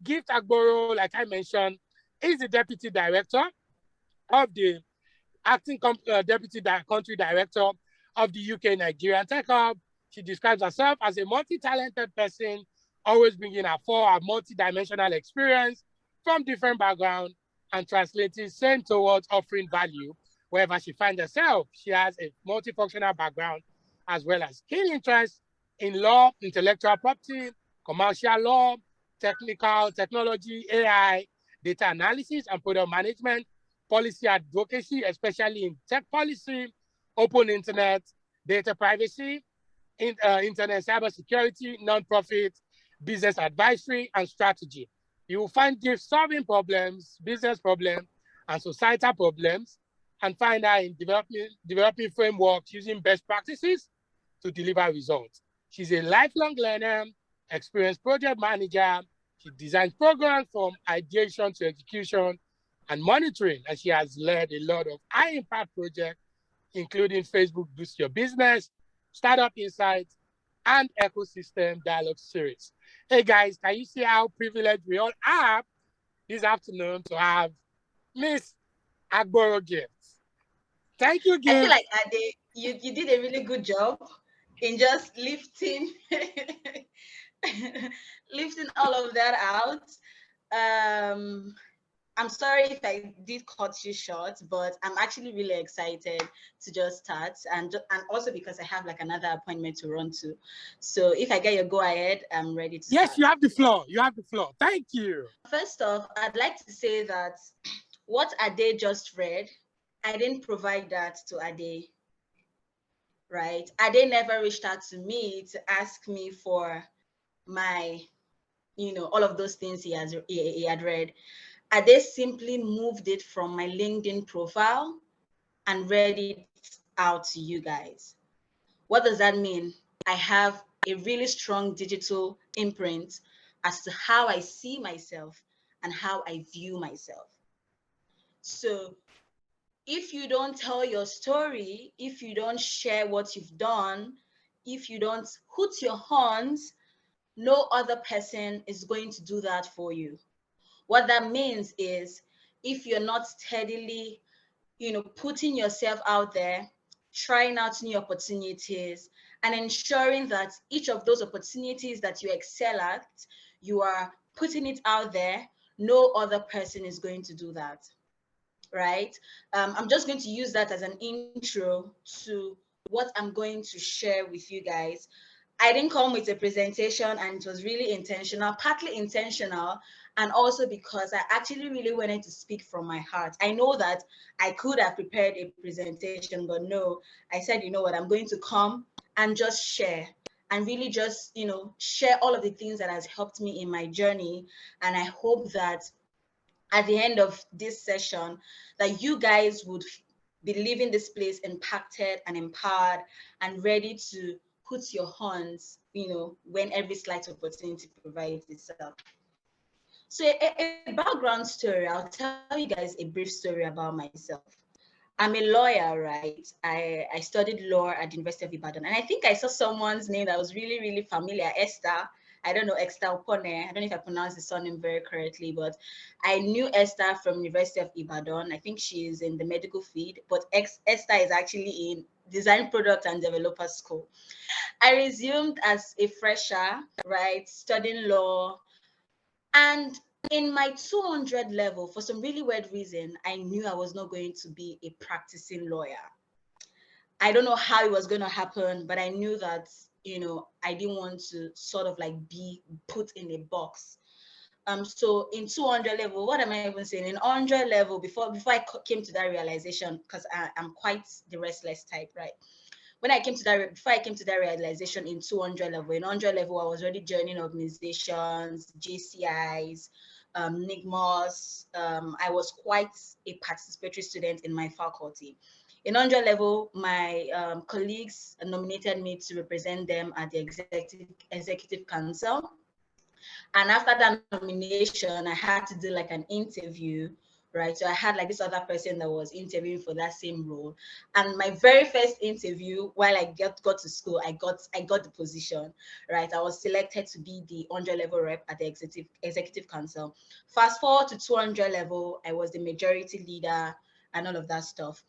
Gift Agboro, like I mentioned, is the Deputy Director of the Deputy Country Director of the UK Nigerian Tech Hub. She describes herself as a multi-talented person, always bringing her a multi-dimensional experience from different backgrounds and translating same towards offering value wherever she finds herself. She has a multifunctional background as well as keen interest in law, intellectual property, commercial law, technology, AI, data analysis and product management, policy advocacy, especially in tech policy, open internet, data privacy, internet cybersecurity, nonprofit, business advisory, and strategy. You will find Gift solving problems, business problems, and societal problems, and find out in developing frameworks using best practices to deliver results. She's a lifelong learner, experienced project manager. She designs programs from ideation to execution and monitoring, and she has led a lot of high-impact projects, including Facebook Boost Your Business, Startup Insights, and Ecosystem Dialogue Series. Hey guys, can you see how privileged we all are this afternoon to have Miss Agboro Gifts? Thank you, I feel Gifts. like Ade, you did a really good job in just lifting lifting all of that out. I'm sorry if I did cut you short, but I'm actually really excited to just start, and also because I have like another appointment to run to. So if I get your go ahead, I'm ready to start. Yes, you have the floor. You have the floor. Thank you. First off, I'd like to say that what Ade just read, I didn't provide that to Ade, right? Ade never reached out to me to ask me for my, all of those things he had read. Ade simply moved it from my LinkedIn profile and read it out to you guys. What does that mean? I have a really strong digital imprint as to how I see myself and how I view myself. So if you don't tell your story, if you don't share what you've done, if you don't hoot your horns, no other person is going to do that for you. What that means is if you're not steadily, putting yourself out there, trying out new opportunities, and ensuring that each of those opportunities that you excel at, you are putting it out there, no other person is going to do that, right? I'm just going to use that as an intro to what I'm going to share with you guys. I didn't come with a presentation, and it was really intentional, partly intentional, and also because I actually really wanted to speak from my heart. I know that I could have prepared a presentation, but no, I said, you know what, I'm going to come and just share and really just, share all of the things that has helped me in my journey. And I hope that at the end of this session, that you guys would be leaving this place impacted and empowered and ready to put your horns, when every slight opportunity provides itself. So a background story, I'll tell you guys a brief story about myself. I'm a lawyer, right? I studied law at the University of Ibadan. And I think I saw someone's name that was really, really familiar, Esther. I don't know, Esther Opone. I don't know if I pronounced the surname very correctly, but I knew Esther from University of Ibadan. I think she is in the medical field, but Esther is actually in Design Product and Developer School. I resumed as a fresher, right, studying law. And in my 200 level, for some really weird reason, I knew I was not going to be a practicing lawyer. I don't know how it was going to happen, but I knew that, I didn't want to sort of like be put in a box. So in 200 level, what am I even saying? In 100 level, before I came to that realization, because I'm quite the restless type, right? Before I came to that realization in 200 level, in 100 level, I was already joining organizations, JCIs, NIGMOS. I was quite a participatory student in my faculty. In 100 level, my colleagues nominated me to represent them at the executive council. And after that nomination, I had to do like an interview right? So I had like this other person that was interviewing for that same role. And my very first interview, while I got to school, I got the position, right? I was selected to be the 100 level rep at the executive council. Fast forward to 200 level, I was the majority leader and all of that stuff.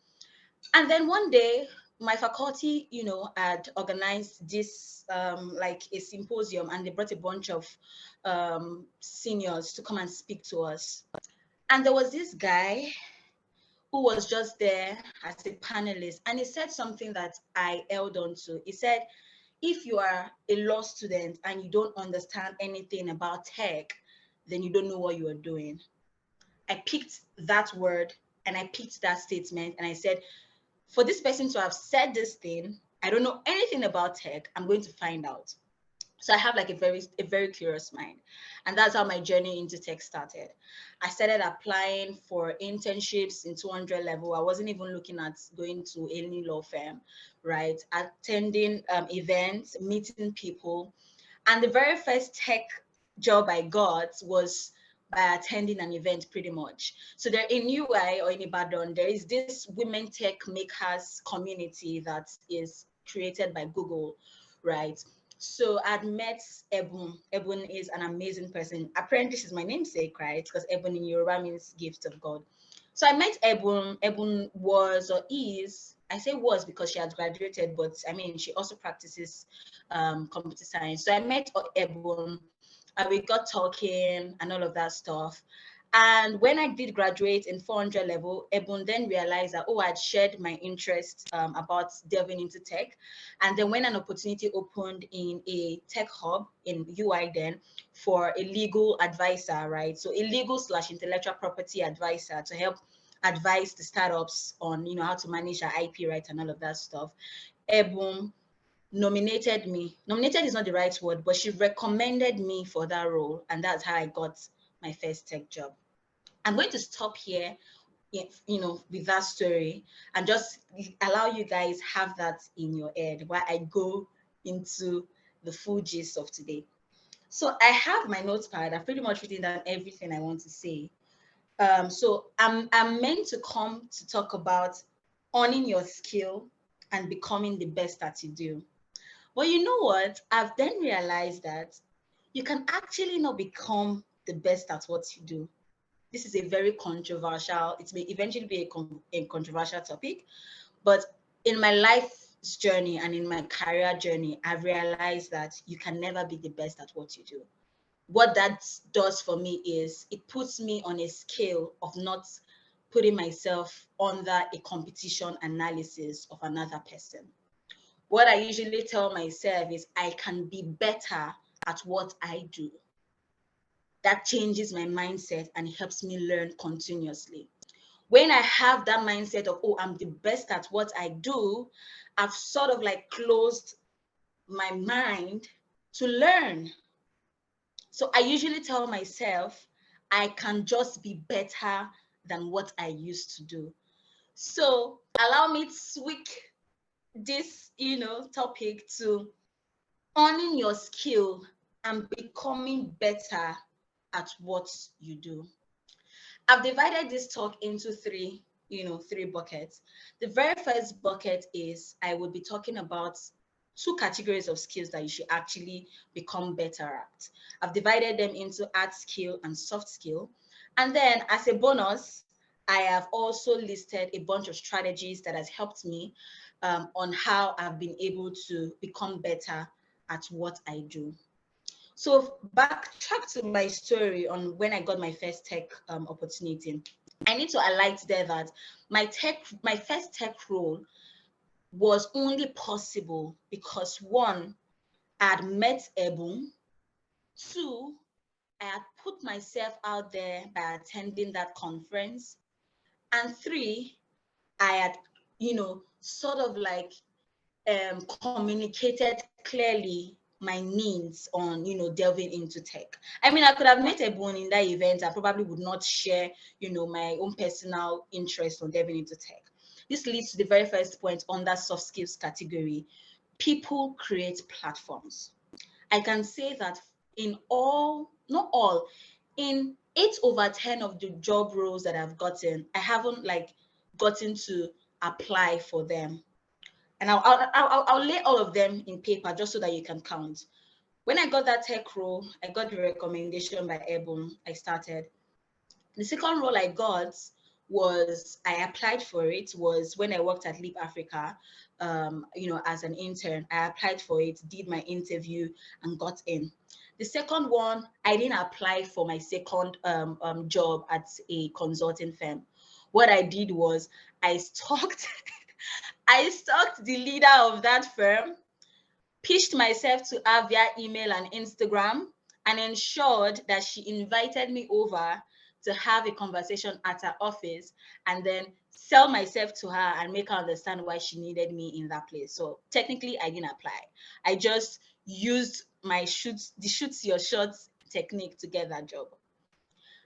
And then one day, my faculty, had organized this like a symposium, and they brought a bunch of seniors to come and speak to us. And there was this guy who was just there as a panelist, and he said something that I held on to. He said, if you are a law student and you don't understand anything about tech, then you don't know what you are doing. I picked that word and I picked that statement, and I said, for this person to have said this thing, I don't know anything about tech, I'm going to find out. So I have like a very curious mind. And that's how my journey into tech started. I started applying for internships in 200 level. I wasn't even looking at going to any law firm, right? Attending events, meeting people. And the very first tech job I got was by attending an event, pretty much. So there in UI or in Ibadan, there is this women tech makers community that is created by Google, right? So I'd met Ebun. Ebun is an amazing person. Apparently, she's my namesake, right? Because Ebun in Yoruba means gift of God. So I met Ebun. Ebun was or is, I say was because she had graduated, but I mean, she also practices computer science. So I met Ebun, and we got talking and all of that stuff. And when I did graduate in 400 level, Ebun then realized that, oh, I'd shared my interest about delving into tech. And then when an opportunity opened in a tech hub in UI then for a legal advisor, right? So a legal/intellectual property advisor to help advise the startups on, how to manage their IP rights and all of that stuff. Ebun nominated me. Nominated is not the right word, but she recommended me for that role. And that's how I got my first tech job. I'm going to stop here, with that story, and just allow you guys have that in your head while I go into the full gist of today. So I have my notepad. I've pretty much written down everything I want to say. So I'm meant to come to talk about owning your skill and becoming the best that you do. But you know what? I've then realized that you can actually not become the best at what you do. This is a very controversial, it may eventually be a controversial topic, but in my life's journey and in my career journey, I've realized that you can never be the best at what you do. What that does for me is it puts me on a scale of not putting myself under a competition analysis of another person. What I usually tell myself is I can be better at what I do. That changes my mindset and helps me learn continuously. When I have that mindset of, oh, I'm the best at what I do, I've sort of like closed my mind to learn. So I usually tell myself, I can just be better than what I used to do. So allow me to tweak this, topic to owning your skill and becoming better at what you do. I've divided this talk into three buckets. The very first bucket is I will be talking about two categories of skills that you should actually become better at. I've divided them into hard skill and soft skill. And then as a bonus, I have also listed a bunch of strategies that has helped me on how I've been able to become better at what I do. So backtrack to my story on when I got my first tech opportunity. I need to highlight there that my first tech role was only possible because one, I had met Ebun. Two, I had put myself out there by attending that conference. And three, I had, sort of like communicated clearly my needs on, delving into tech. I mean, I could have met Ebon in that event. I probably would not share, my own personal interest on delving into tech. This leads to the very first point on that soft skills category. People create platforms. I can say that in all, not all, in 8/10 of the job roles that I've gotten, I haven't like gotten to apply for them. And I'll lay all of them in paper just so that you can count. When I got that tech role, I got the recommendation by Ebon. I started. The second role I got was, I applied for it, was when I worked at Leap Africa, as an intern. I applied for it, did my interview, and got in. The second one, I didn't apply for my second job at a consulting firm. What I did was I stalked, I stalked the leader of that firm, pitched myself to her via email and Instagram, and ensured that she invited me over to have a conversation at her office, and then sell myself to her and make her understand why she needed me in that place. So technically, I didn't apply. I just used my shoots your shots technique to get that job.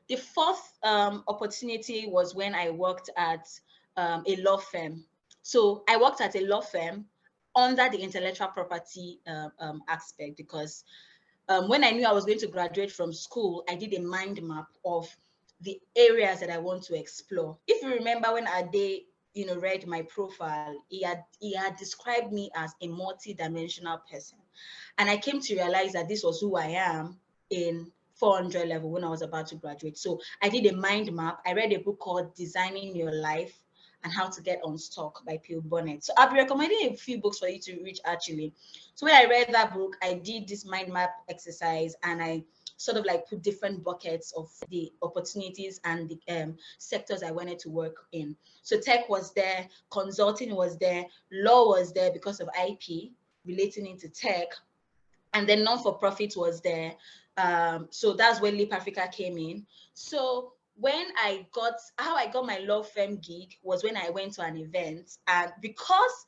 The fourth opportunity was when I worked at a law firm. So I worked at a law firm under the intellectual property aspect, because when I knew I was going to graduate from school, I did a mind map of the areas that I want to explore. If you remember when Ade, read my profile, he had described me as a multi-dimensional person. And I came to realize that this was who I am in 400 level when I was about to graduate. So I did a mind map. I read a book called Designing Your Life and How to Get Unstuck by Peel Bonnet. So I'll be recommending a few books for you to read actually. So when I read that book, I did this mind map exercise, and I sort of like put different buckets of the opportunities and the sectors I wanted to work in. So tech was there, consulting was there, law was there because of IP relating into tech, and then non-for-profit was there. So that's where Leap Africa came in. So when how I got my law firm gig was when I went to an event, and because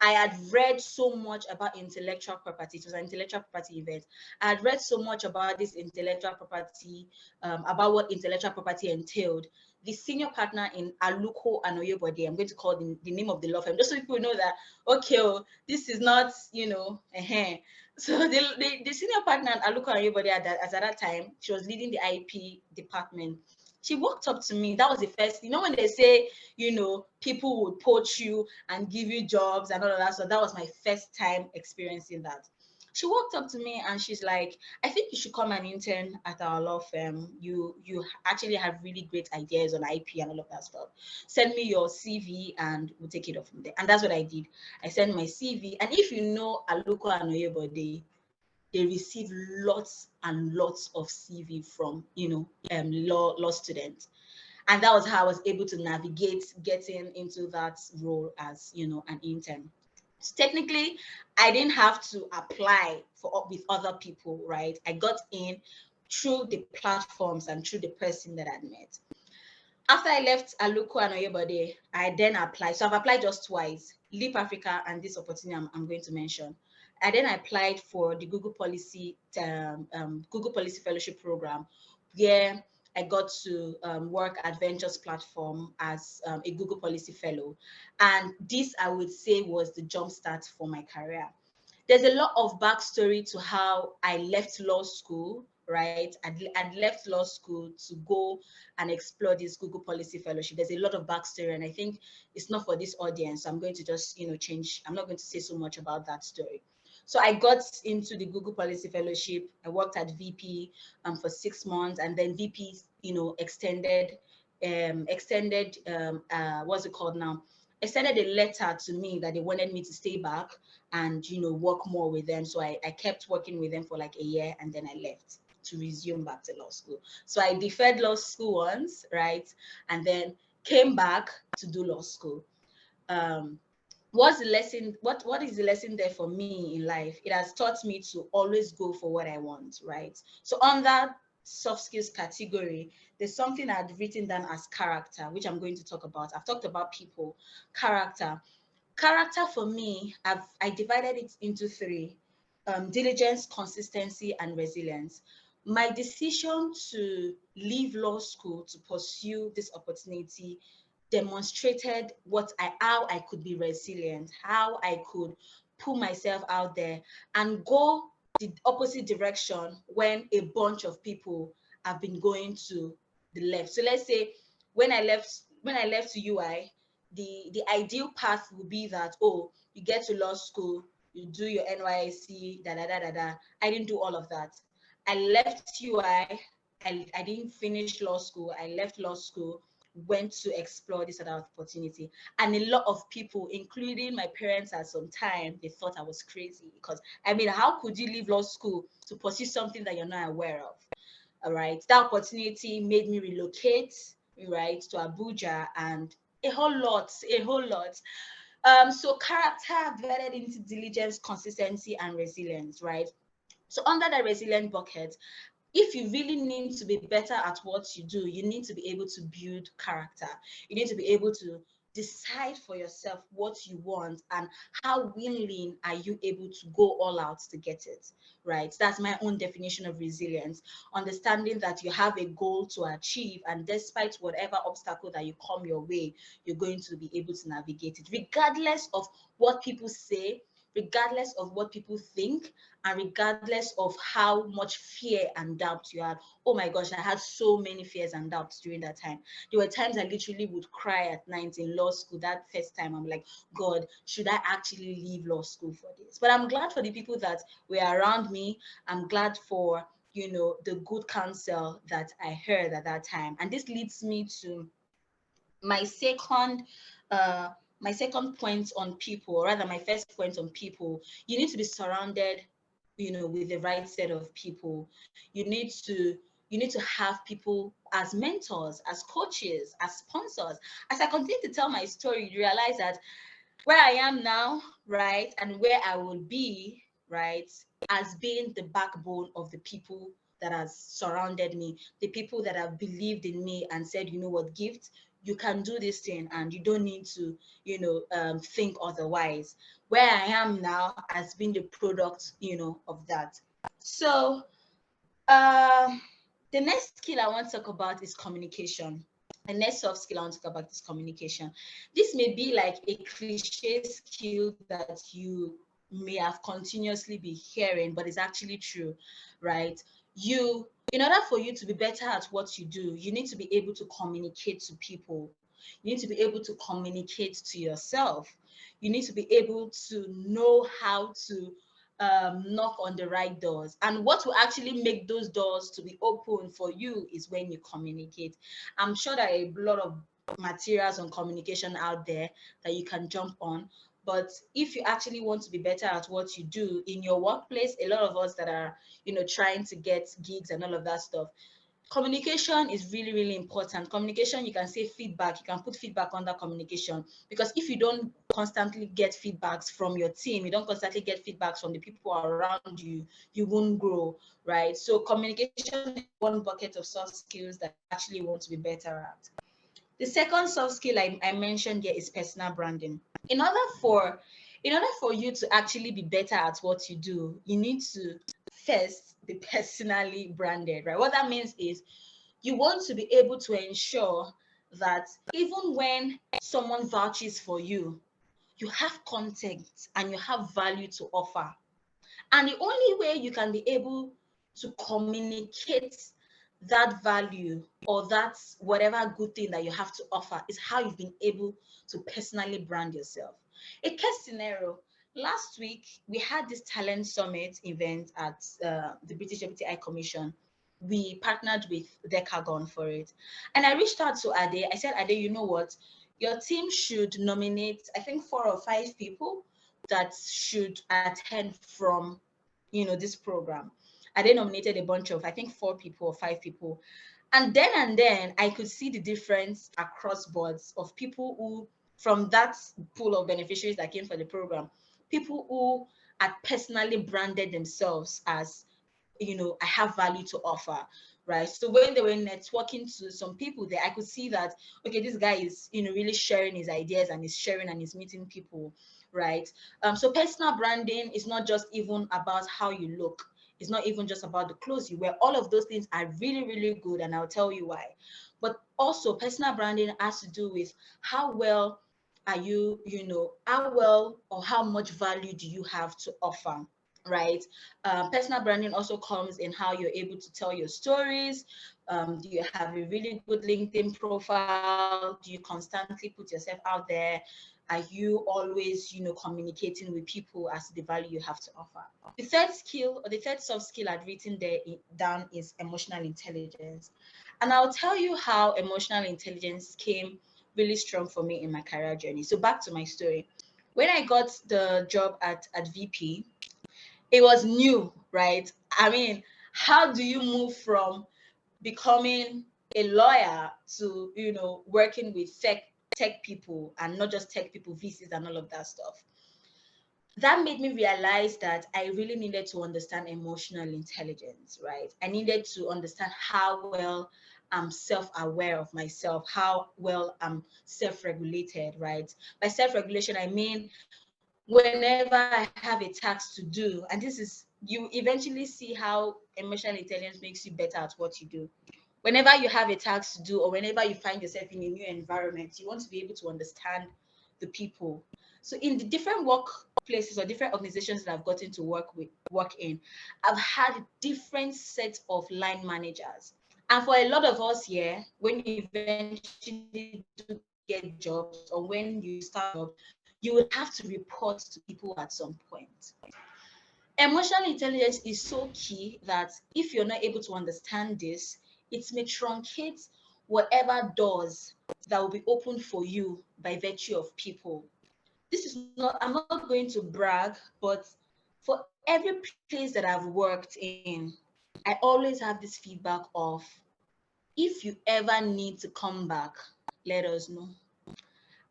I had read so much about intellectual property, it was an intellectual property event. I had read so much about this intellectual property, about what intellectual property entailed. The senior partner in Aluko and Oyebode, I'm going to call the name of the law firm, just so people know that, okay, this is not, So the senior partner at Aluko and Oyebode at that time, she was leading the IP department. She walked up to me. That was the first, when they say, people would poach you and give you jobs and all of that. So that was my first time experiencing that. She walked up to me and she's like, I think you should come and intern at our law firm. You actually have really great ideas on IP and all of that stuff. Send me your CV and we'll take it off from there. And that's what I did. I sent my CV. And if you know Aluko and Oyebode, they receive lots and lots of CV from law students, and that was how I was able to navigate getting into that role as an intern. So technically, I didn't have to apply with other people, right? I got in through the platforms and through the person that I'd met. After I left Aluko and Oyebode, I then applied. So I've applied just twice, Leap Africa and this opportunity I'm going to mention. I then applied for the Google Policy Fellowship Program, where I got to work at Ventures Platform as a Google Policy Fellow. And this, I would say, was the jumpstart for my career. There's a lot of backstory to how I left law school, right? I'd left law school to go and explore this Google Policy Fellowship. There's a lot of backstory, and I think it's not for this audience. So I'm going to just, change. I'm not going to say so much about that story. So I got into the Google Policy Fellowship. I worked at VP for 6 months, and then VP, extended, what's it called now? Extended a letter to me that they wanted me to stay back and work more with them. So I kept working with them for like a year, and then I left to resume back to law school. So I deferred law school once, right? And then came back to do law school. What's the lesson? What is the lesson there for me in life? It has taught me to always go for what I want, right? So on that soft skills category, there's something I'd written down as character, which I'm going to talk about. I've talked about people. Character for me, I divided it into three: diligence, consistency, and resilience. My decision to leave law school to pursue this opportunity demonstrated how I could be resilient, how I could pull myself out there and go the opposite direction when a bunch of people have been going to the left. So let's say when I left to UI, the ideal path would be that, oh, you get to law school, you do your NYSC, da da da da da. I didn't do all of that. I left UI. I didn't finish law school. I left law school, went to explore this other opportunity. And a lot of people, including my parents at some time, they thought I was crazy because, I mean, how could you leave law school to pursue something that you're not aware of? All right. That opportunity made me relocate, right, to Abuja, and a whole lot, a whole lot. So character vetted into diligence, consistency, and resilience, right? So under the resilient bucket, if you really need to be better at what you do, you need to be able to build character. You need to be able to decide for yourself what you want and how willing are you able to go all out to get it, right? That's my own definition of resilience. Understanding that you have a goal to achieve, and despite whatever obstacle that you come your way, you're going to be able to navigate it, regardless of what people say, regardless of what people think, and regardless of how much fear and doubt you had. Oh my gosh, I had so many fears and doubts during that time. There were times I literally would cry at night in law school. That first time, I'm like, God, should I actually leave law school for this? But I'm glad for the people that were around me. I'm glad for, the good counsel that I heard at that time. And this leads me to my second uh my second point on people, or rather my first point on people. You need to be surrounded, with the right set of people. You need to have people as mentors, as coaches, as sponsors. As I continue to tell my story, you realize that where I am now, right, and where I will be, right, as being the backbone of the people that has surrounded me, the people that have believed in me and said, you know what, Gift, you can do this thing and you don't need to, think otherwise. Where I am now has been the product, of that. So, um, the next skill I want to talk about is communication. The next soft skill I want to talk about is communication. This may be like a cliche skill that you may have continuously be hearing, but it's actually true, right? In order for you to be better at what you do, you need to be able to communicate to people. You need to be able to communicate to yourself. You need to be able to know how to knock on the right doors. And what will actually make those doors to be open for you is when you communicate. I'm sure there are a lot of materials on communication out there that you can jump on. But if you actually want to be better at what you do in your workplace, a lot of us that are, trying to get gigs and all of that stuff, communication is really, really important. Communication, you can say feedback, you can put feedback under communication, because if you don't constantly get feedbacks from your team, you don't constantly get feedbacks from the people around you, you won't grow, right? So communication is one bucket of soft skills that I actually want to be better at. The second soft skill I mentioned here is personal branding. In order for you to actually be better at what you do, you need to first be personally branded, right? What that means is you want to be able to ensure that even when someone vouches for you, you have content and you have value to offer. And the only way you can be able to communicate that value or that whatever good thing that you have to offer is how you've been able to personally brand yourself. A case scenario: last week we had this talent summit event at the British Deputy High Commission. We partnered with Decagon for it. And I reached out to Ade. I said, Ade, you know what? Your team should nominate, I think, 4 or 5 people that should attend from, this program. I then nominated a bunch of, I think, 4 people or 5 people. And then I could see the difference across boards of people who, from that pool of beneficiaries that came for the program, people who had personally branded themselves as, I have value to offer, right? So when they were networking to some people there, I could see that, okay, this guy is, really sharing his ideas and is sharing and is meeting people, right? So personal branding is not just even about how you look. It's not even just about the clothes you wear. All of those things are really, really good, and I'll tell you why. But also, personal branding has to do with how well are you, how well or how much value do you have to offer, right? Personal branding also comes in how you're able to tell your stories. Do you have a really good LinkedIn profile? Do you constantly put yourself out there? Are you always, communicating with people as to the value you have to offer? The third skill, or the third soft skill I'd written down, is emotional intelligence. And I'll tell you how emotional intelligence came really strong for me in my career journey. So back to my story. When I got the job at VP, it was new, right? I mean, how do you move from becoming a lawyer to, working with tech people, and not just tech people, VCs and all of that stuff? That made me realize that I really needed to understand emotional intelligence, right? I needed to understand how well I'm self-aware of myself, how well I'm self-regulated, right? By self-regulation, I mean whenever I have a task to do, and this is, you eventually see how emotional intelligence makes you better at what you do. Whenever you have a task to do, or whenever you find yourself in a new environment, you want to be able to understand the people. So in the different workplaces or different organizations that I've gotten to work in, I've had different sets of line managers. And for a lot of us here, when you eventually do get jobs, or when you start a job, you will have to report to people at some point. Emotional intelligence is so key that if you're not able to understand this, it may truncate whatever doors that will be opened for you by virtue of people. This is not, I'm not going to brag, but for every place that I've worked in, I always have this feedback of, if you ever need to come back, let us know.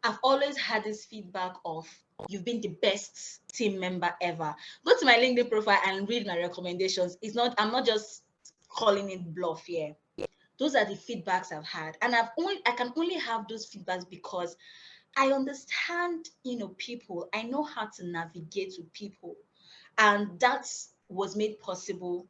I've always had this feedback of, you've been the best team member ever. Go to my LinkedIn profile and read my recommendations. I'm not just calling it bluff here. Those are the feedbacks I've had. And I can only have those feedbacks because I understand, people. I know how to navigate with people. And that was made possible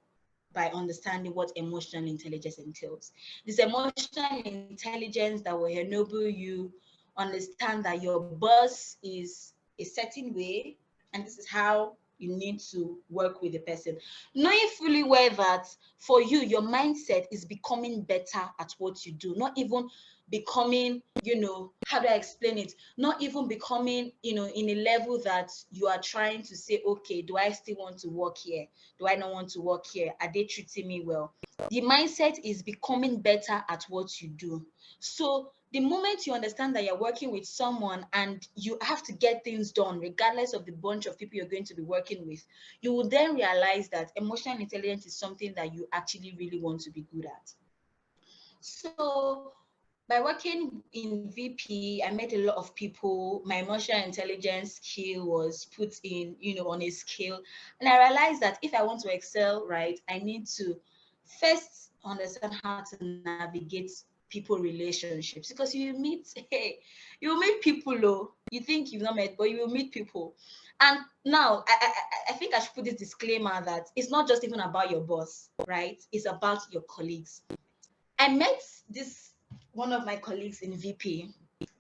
by understanding what emotional intelligence entails. This emotional intelligence that will enable you understand that your boss is a certain way, and this is how you need to work with the person. Knowing fully well that for you, your mindset is becoming better at what you do, not even becoming, how do I explain it? Not even becoming, in a level that you are trying to say, okay, do I still want to work here? Do I not want to work here? Are they treating me well? The mindset is becoming better at what you do. So the moment you understand that you're working with someone and you have to get things done, regardless of the bunch of people you're going to be working with, you will then realize that emotional intelligence is something that you actually really want to be good at. So by working in VP, I met a lot of people. My emotional intelligence skill was put in, on a scale. And I realized that if I want to excel, right, I need to first understand how to navigate people relationships, because you meet, hey, you will meet people, oh, you think you've not met, but you will meet people. And now I think I should put this disclaimer that it's not just even about your boss, right? It's about your colleagues. I met this one of my colleagues in VP,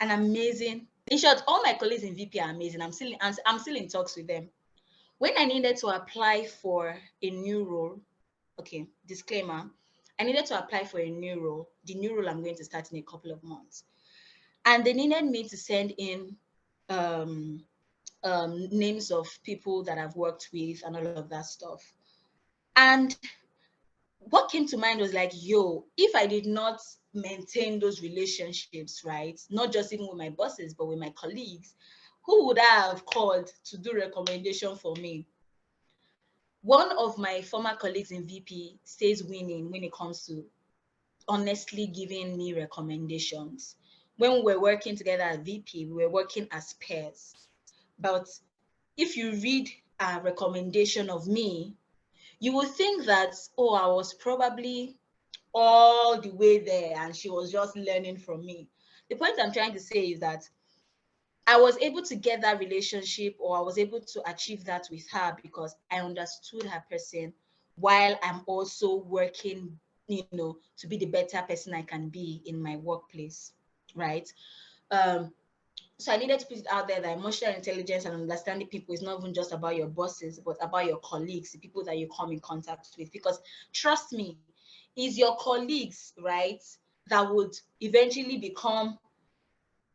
an amazing. In short, all my colleagues in VP are amazing. I'm still in talks with them. When I needed to apply for a new role, okay, disclaimer, I needed to apply for a new role. The new role I'm going to start in a couple of months, and they needed me to send in um, names of people that I've worked with and all of that stuff. And what came to mind was like, yo, if I did not maintain those relationships, right, not just even with my bosses, but with my colleagues, who would I have called to do recommendation for me? One of my former colleagues in VP stays winning when it comes to honestly giving me recommendations. When we were working together at VP, we were working as pairs. But if you read a recommendation of me, you would think that, oh, I was probably all the way there and she was just learning from me. The point I'm trying to say is that I was able to get that relationship, or I was able to achieve that with her because I understood her person, while I'm also working, to be the better person I can be in my workplace, right? Um, So I needed to put it out there that emotional intelligence and understanding people is not even just about your bosses, but about your colleagues, the people that you come in contact with. Because trust me, it's your colleagues, right, that would eventually become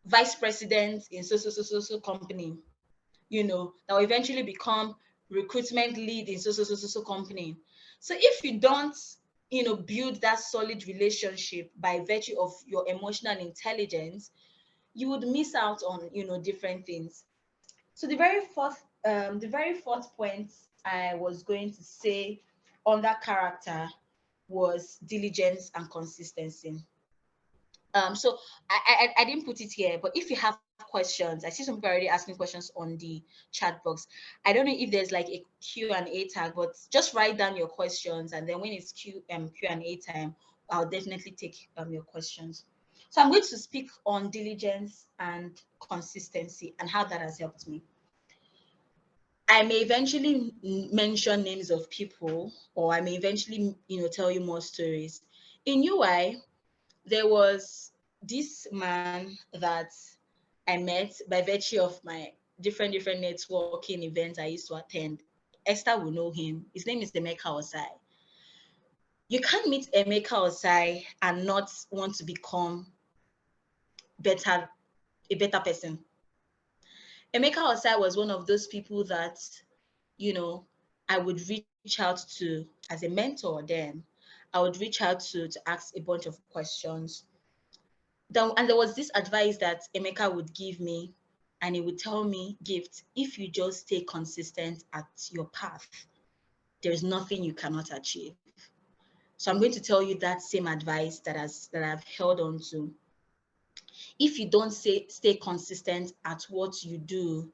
vice president in so company, that will eventually become recruitment lead in so company. So if you don't, build that solid relationship by virtue of your emotional intelligence, you would miss out on, different things. So the very fourth point I was going to say on that character was diligence and consistency. So I didn't put it here, but if you have questions, I see some people already asking questions on the chat box. I don't know if there's like a Q&A tag, but just write down your questions, and then when it's Q&A time, I'll definitely take your questions. So I'm going to speak on diligence and consistency and how that has helped me. I may eventually mention names of people, or I may eventually, tell you more stories. In UI, there was this man that I met by virtue of my different networking events I used to attend. Esther will know him. His name is Emeka Osai. You can't meet Emeka Osai and not want to become better, a better person. Emeka Osai was one of those people that, I would reach out to as a mentor then. I would reach out to ask a bunch of questions. And there was this advice that Emeka would give me, and he would tell me, Gift, if you just stay consistent at your path, there's nothing you cannot achieve. So I'm going to tell you that same advice that I've held on to. If you don't stay consistent at what you do,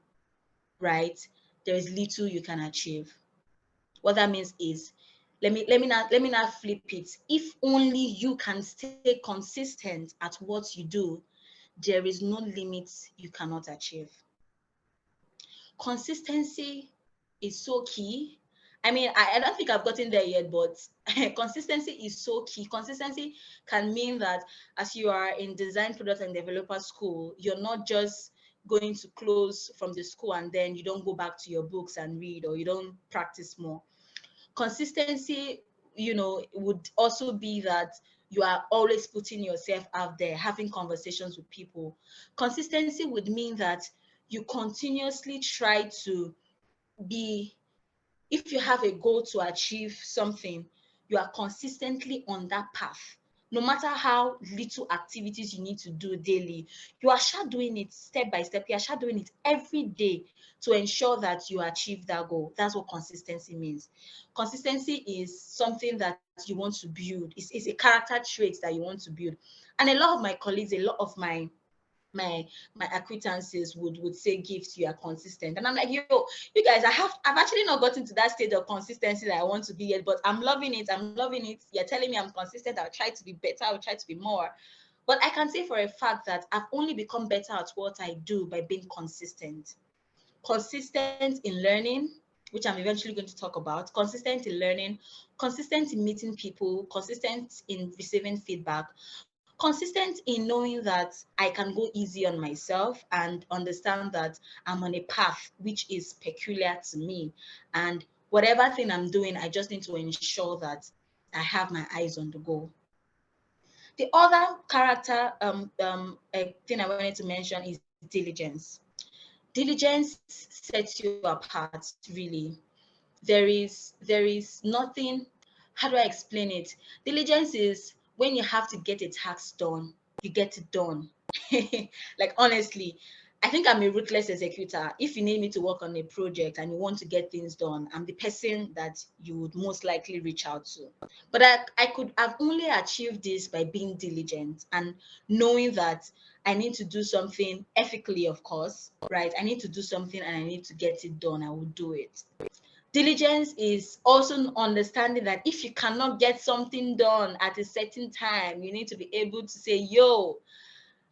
right, there is little you can achieve. What that means is, let me not flip it. If only you can stay consistent at what you do, there is no limit you cannot achieve. Consistency is so key. I mean, I don't think I've gotten there yet, but consistency is so key. Consistency can mean that as you are in design, product, and developer school, you're not just going to close from the school and then you don't go back to your books and read, or you don't practice more. Consistency, would also be that you are always putting yourself out there, having conversations with people. Consistency would mean that you continuously try to be, if you have a goal to achieve something, you are consistently on that path. No matter how little activities you need to do daily, you are shadowing it step by step. You are shadowing it every day to ensure that you achieve that goal. That's what consistency means. Consistency is something that you want to build. It's a character trait that you want to build. And a lot of my colleagues, a lot of my acquaintances would say, Gifts, you are consistent. And I'm like, yo, you guys, I've actually not gotten to that state of consistency that I want to be yet, but I'm loving it. You're telling me I'm consistent. I'll try to be better. I'll try to be more. But I can say for a fact that I've only become better at what I do by being consistent. Consistent in learning, which I'm eventually going to talk about, consistent in learning, consistent in meeting people, consistent in receiving feedback, consistent in knowing that I can go easy on myself and understand that I'm on a path which is peculiar to me. And whatever thing I'm doing, I just need to ensure that I have my eyes on the goal. The other character thing I wanted to mention is diligence. Diligence sets you apart, really. There is nothing, how do I explain it? Diligence is when you have to get a task done, you get it done. Like, honestly, I think I'm a ruthless executor. If you need me to work on a project and you want to get things done, I'm the person that you would most likely reach out to. But I could have only achieved this by being diligent and knowing that I need to do something ethically, of course, right? I need to do something and I need to get it done. I will do it. Diligence is also understanding that if you cannot get something done at a certain time, you need to be able to say, yo,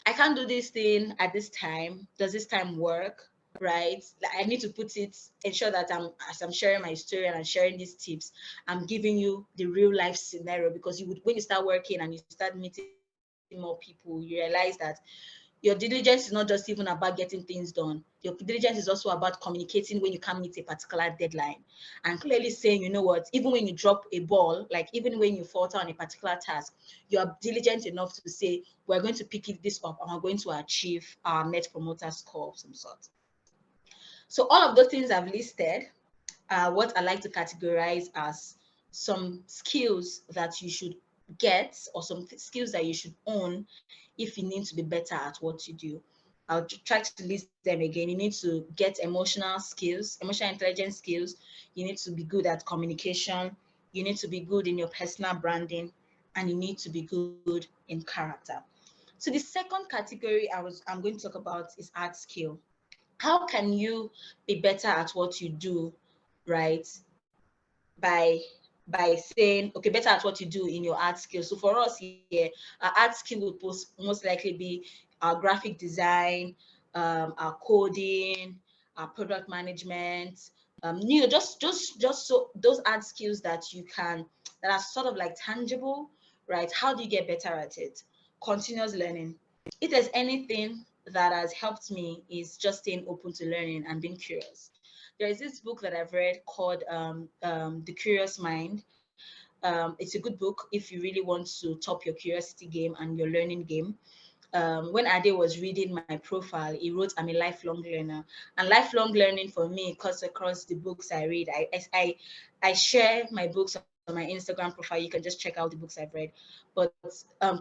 I can't do this thing at this time. Does this time work? Right? Like, I need to ensure that as I'm sharing my story and I'm sharing these tips, I'm giving you the real life scenario, because when you start working and you start meeting more people, you realize that Your diligence is not just even about getting things done. Your diligence is also about communicating when you can't meet a particular deadline, and clearly saying, you know what, even when you drop a ball, like even when you falter on a particular task, you are diligent enough to say, we're going to pick this up and we're going to achieve our net promoter score of some sort. So all of those things I've listed are what I like to categorize as some skills that you should get, or some skills that you should own if you need to be better at what you do. I'll try to list them again. You need to get emotional skills, emotional intelligence skills. You need to be good at communication. You need to be good in your personal branding, and you need to be good in character. So the second category I'm going to talk about is art skill. How can you be better at what you do, right? by by saying, okay, better at what you do in your art skill. So for us here, our art skill would most likely be our graphic design, our coding, our product management, just so those art skills that you can, that are sort of like tangible, right? How do you get better at it? Continuous learning. If there's anything that has helped me, is just staying open to learning and being curious. There is this book that I've read called The Curious Mind. It's a good book if you really want to top your curiosity game and your learning game. When Ade was reading my profile, he wrote, I'm a lifelong learner. And lifelong learning for me cuts across the books I read. I share my books on my Instagram profile. You can just check out the books I've read. But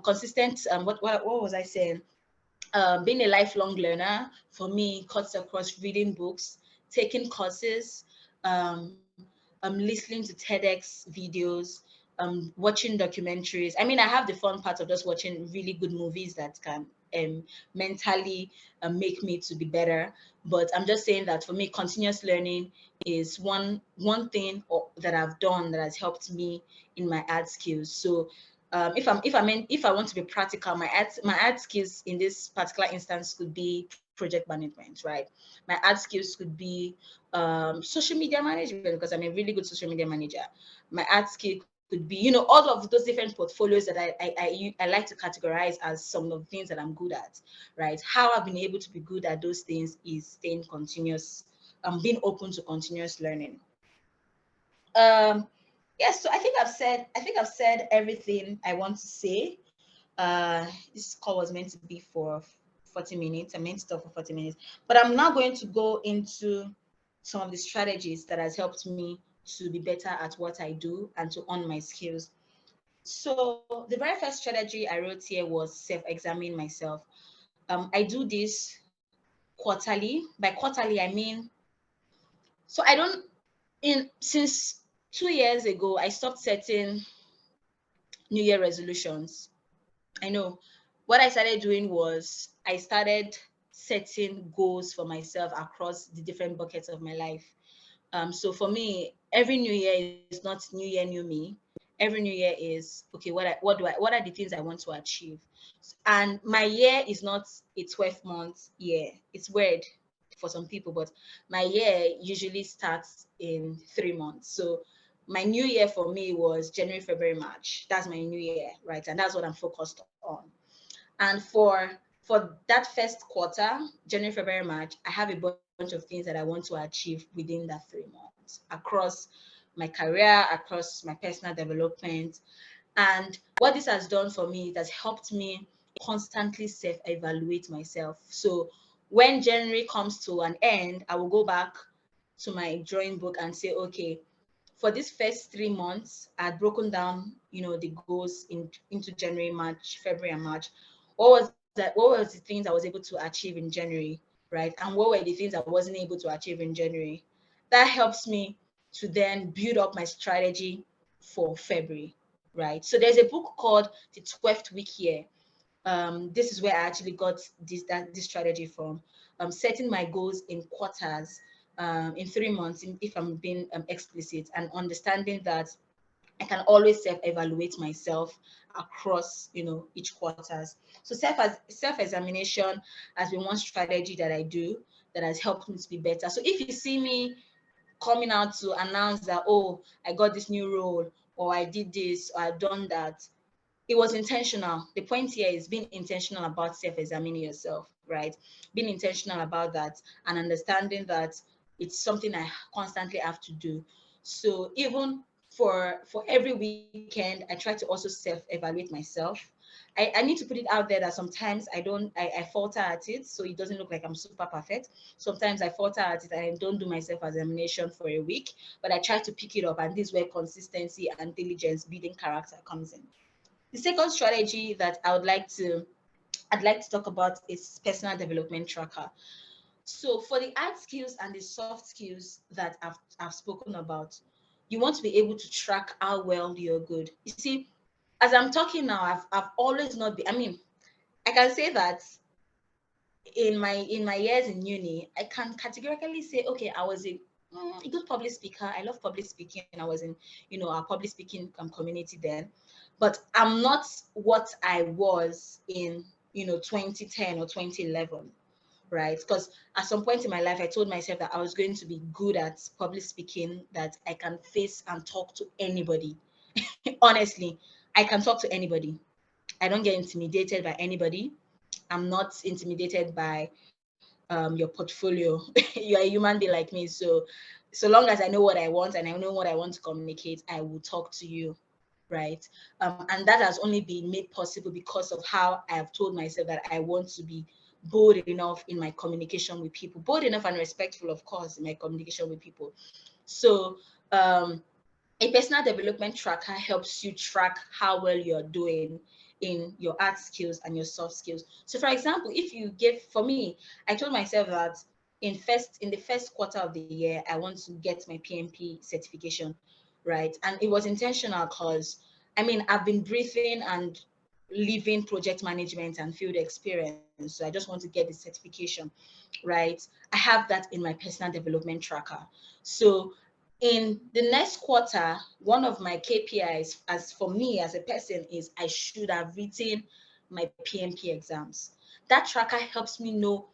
consistent, what was I saying? Being a lifelong learner for me cuts across reading books, taking courses, listening to TEDx videos, watching documentaries. I mean, I have the fun part of just watching really good movies that can mentally make me to be better. But I'm just saying that for me, continuous learning is one thing that I've done that has helped me in my art skills. So if I want to be practical, my art skills in this particular instance could be project management, right? My art skills could be social media management, because I'm a really good social media manager. My art skill could be, all of those different portfolios that I like to categorize as some of the things that I'm good at, right? How I've been able to be good at those things is staying continuous, being open to continuous learning. Yes, so I think I've said everything I want to say. This call was meant to be for 40 minutes. I meant to talk for 40 minutes, but I'm now going to go into some of the strategies that has helped me to be better at what I do and to own my skills. So the very first strategy I wrote here was self-examine myself. I do this quarterly. By quarterly, I mean, so I don't in since 2 years ago, I stopped setting New Year resolutions. I know what I started doing was I started setting goals for myself across the different buckets of my life. So for me, every new year is not new year, new me. Every new year is, okay, what are the things I want to achieve? And my year is not a 12-month year. It's weird for some people, but my year usually starts in 3 months. So my new year for me was January, February, March. That's my new year, right? And that's what I'm focused on. And for that first quarter, January, February, March, I have a bunch of things that I want to achieve within that 3 months across my career, across my personal development. And what this has done for me, it has helped me constantly self-evaluate myself. So when January comes to an end, I will go back to my drawing book and say, okay, for these first 3 months, I had broken down, the goals into January, March, February, and March. What was the things I was able to achieve in January, right? And what were the things I wasn't able to achieve in January? That helps me to then build up my strategy for February, right? So there's a book called The 12th Week Here. This is where I actually got this strategy from. Setting my goals in quarters, in 3 months, if I'm being explicit, and understanding that I can always self-evaluate myself across, each quarters. So self-examination has been one strategy that I do that has helped me to be better. So if you see me coming out to announce that, oh, I got this new role, or I did this, or I've done that, it was intentional. The point here is being intentional about self-examining yourself, right? Being intentional about that and understanding that it's something I constantly have to do. So even for every weekend, I try to also self-evaluate myself. I need to put it out there that sometimes I falter at it, so it doesn't look like I'm super perfect. Sometimes I falter at it and I don't do my self-examination for a week, but I try to pick it up, and this is where consistency and diligence, building character comes in. The second strategy that I'd like to talk about is personal development tracker. So for the hard skills and the soft skills that I've spoken about, you want to be able to track how well you're good. You see, as I'm talking now, I've always not been, I mean, I can say that in my years in uni, I can categorically say, okay, I was a good public speaker. I love public speaking. I was in, our public speaking community then, but I'm not what I was in, 2010 or 2011, right? Because at some point in my life, I told myself that I was going to be good at public speaking, that I can face and talk to anybody. Honestly, I can talk to anybody. I don't get intimidated by anybody. I'm not intimidated by your portfolio. You're a human being like me. So long as I know what I want and I know what I want to communicate, I will talk to you. Right. And that has only been made possible because of how I have told myself that I want to be bold enough in my communication with people, bold enough and respectful, of course, in my communication with people. So a personal development tracker helps you track how well you're doing in your art skills and your soft skills. So for example, if you give, for me, I told myself that in the first quarter of the year, I want to get my PMP certification, right? And it was intentional because I've been breathing and living project management and field experience. So I just want to get the certification, right? I have that in my personal development tracker. So in the next quarter, one of my KPIs, as for me as a person, is I should have written my PMP exams. That tracker helps me know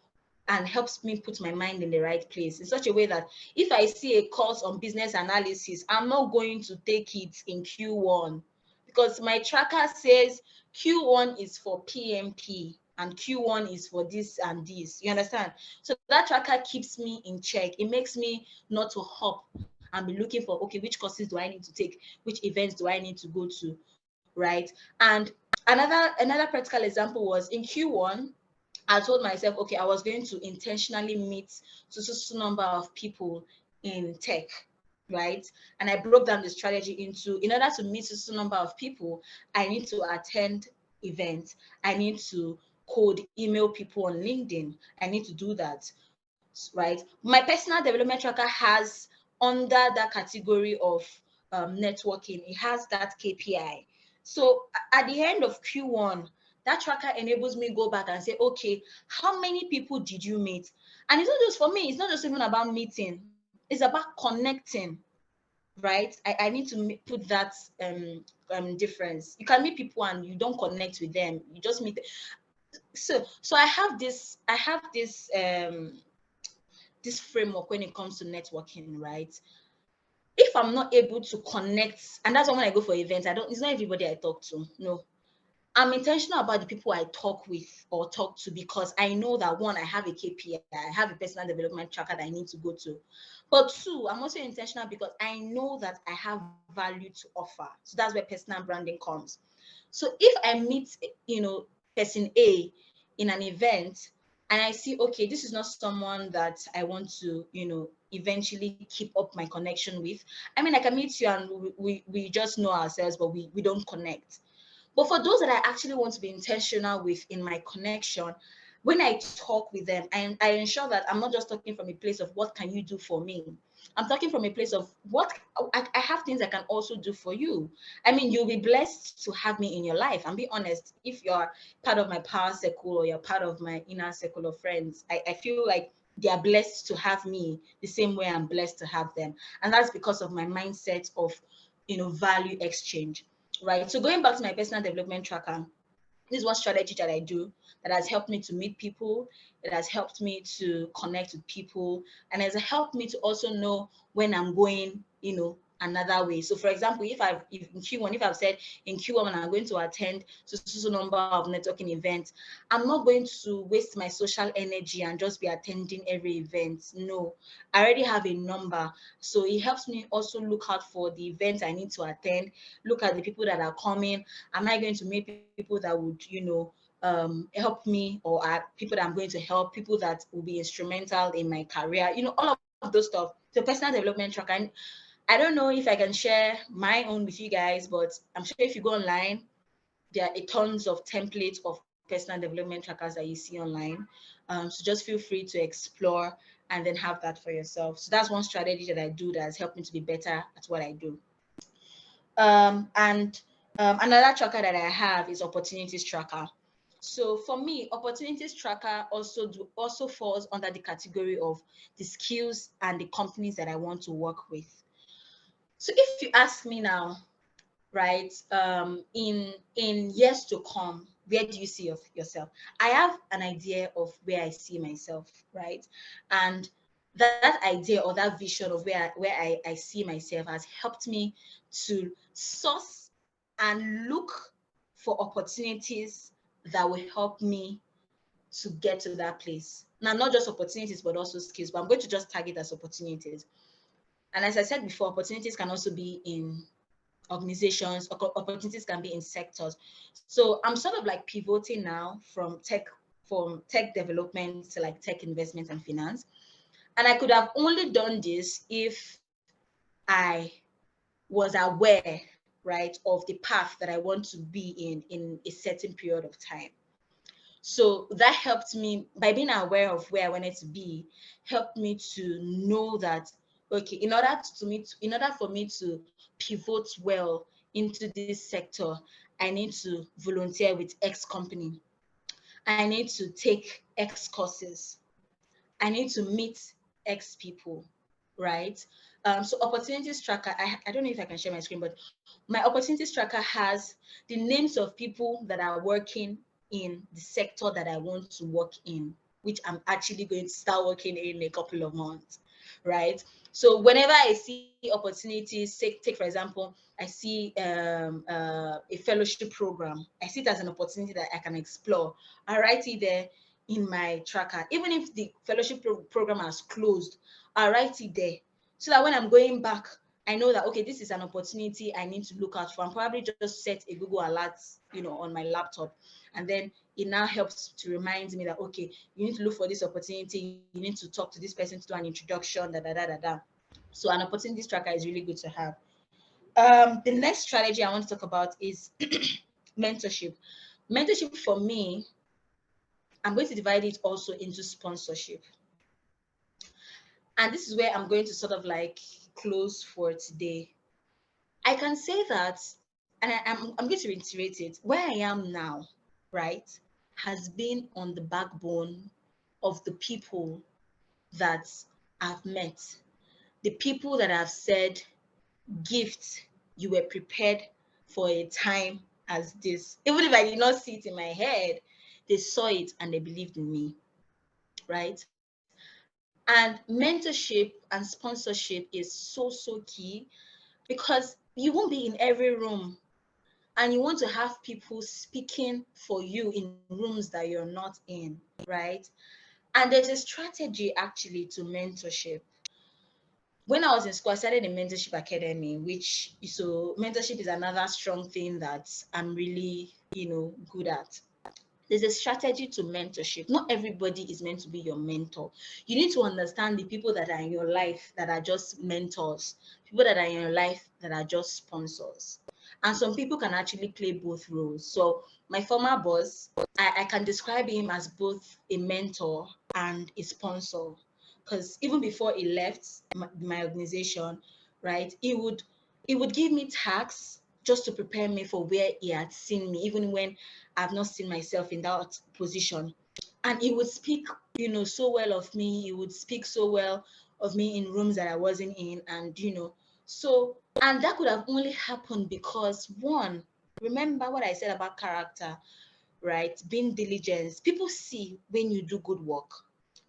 and helps me put my mind in the right place in such a way that if I see a course on business analysis, I'm not going to take it in Q1 because my tracker says Q1 is for PMP and Q1 is for this and this. You understand? So that tracker keeps me in check. It makes me not to hop and be looking for, okay, which courses do I need to take? Which events do I need to go to? Right. And another practical example was in Q1, I told myself, okay, I was going to intentionally meet so number of people in tech, right? And I broke down the strategy into, in order to meet so number of people, I need to attend events. I need to code email people on LinkedIn. I need to do that, right? My personal development tracker has under that category of networking, it has that KPI. So at the end of Q1, that tracker enables me go back and say, okay, how many people did you meet? And it's not just for me, it's not just even about meeting, it's about connecting, right? I need to put that difference. You can meet people and you don't connect with them, you just meet. So I have this framework when it comes to networking, right? If I'm not able to connect, and that's why when I go for events, it's not everybody I talk to. No, I'm intentional about the people I talk with or talk to because I know that one, I have a KPI, I have a personal development tracker that I need to go to. But two, I'm also intentional because I know that I have value to offer. So that's where personal branding comes. So if I meet, person A in an event and I see, okay, this is not someone that I want to, eventually keep up my connection with. I can meet you and we just know ourselves, but we don't connect. But for those that I actually want to be intentional with in my connection, when I talk with them, I ensure that I'm not just talking from a place of what can you do for me. I'm talking from a place of what I have things I can also do for you. You'll be blessed to have me in your life. And be honest, if you're part of my power circle or you're part of my inner circle of friends, I feel like they are blessed to have me the same way I'm blessed to have them. And that's because of my mindset of, value exchange. Right. So going back to my personal development tracker, this is one strategy that I do that has helped me to meet people, it has helped me to connect with people, and has helped me to also know when I'm going, another way. So for example, if in Q1, if I've said in Q1 I'm going to attend so number of networking events, I'm not going to waste my social energy and just be attending every event. No, I already have a number. So it helps me also look out for the events I need to attend, look at the people that are coming. Am I going to meet people that would, help me, or are people that I'm going to help, people that will be instrumental in my career, all of those stuff. So personal development track. I don't know if I can share my own with you guys, but I'm sure if you go online, there are tons of templates of personal development trackers that you see online. So just feel free to explore and then have that for yourself. So that's one strategy that I do that has helped me to be better at what I do. And another tracker that I have is opportunities tracker. So for me, opportunities tracker also falls under the category of the skills and the companies that I want to work with. So if you ask me now, right, in years to come, where do you see yourself? I have an idea of where I see myself, right? And that idea or that vision of where I see myself has helped me to source and look for opportunities that will help me to get to that place. Now, not just opportunities, but also skills, but I'm going to just target as opportunities. And as I said before, opportunities can also be in organizations, opportunities can be in sectors. So I'm sort of like pivoting now from tech development to like tech investment and finance. And I could have only done this if I was aware, right, of the path that I want to be in a certain period of time. So that helped me, by being aware of where I wanted to be, helped me to know that, okay, in order for me to pivot well into this sector, I need to volunteer with X company. I need to take X courses. I need to meet X people, right? So opportunities tracker, I don't know if I can share my screen, but my opportunities tracker has the names of people that are working in the sector that I want to work in, which I'm actually going to start working in a couple of months, right? So whenever I see opportunities, take for example, I see a fellowship program, I see it as an opportunity that I can explore. I write it there in my tracker. Even if the fellowship program has closed, I write it there so that when I'm going back, I know that, okay, this is an opportunity I need to look out for. I'm probably just set a Google alert, on my laptop. And then it now helps to remind me that, okay, you need to look for this opportunity. You need to talk to this person to do an introduction, da. So an opportunities tracker is really good to have. The next strategy I want to talk about is mentorship. Mentorship for me, I'm going to divide it also into sponsorship. And this is where I'm going to sort of like close for today. I can say that, and I'm going to reiterate it, where I am now, right, has been on the backbone of the people that I've met, the people that have said, "Gift, you were prepared for a time as this." Even if I did not see it in my head, they saw it and they believed in me, right? And mentorship and sponsorship is so key, because you won't be in every room, and you want to have people speaking for you in rooms that you're not in, right? And there's a strategy actually to mentorship. When I was in school, I started a mentorship academy, which, so mentorship is another strong thing that I'm really, good at. There's a strategy to mentorship. Not everybody is meant to be your mentor. You need to understand the people that are in your life that are just mentors, people that are in your life that are just sponsors. And some people can actually play both roles. So my former boss, I can describe him as both a mentor and a sponsor. Because even before he left my organization, right, he would give me tasks just to prepare me for where he had seen me, even when I've not seen myself in that position. And he would speak, so well of me. He would speak so well of me in rooms that I wasn't in. And, and that could have only happened because, one, remember what I said about character, right? Being diligent. People see when you do good work.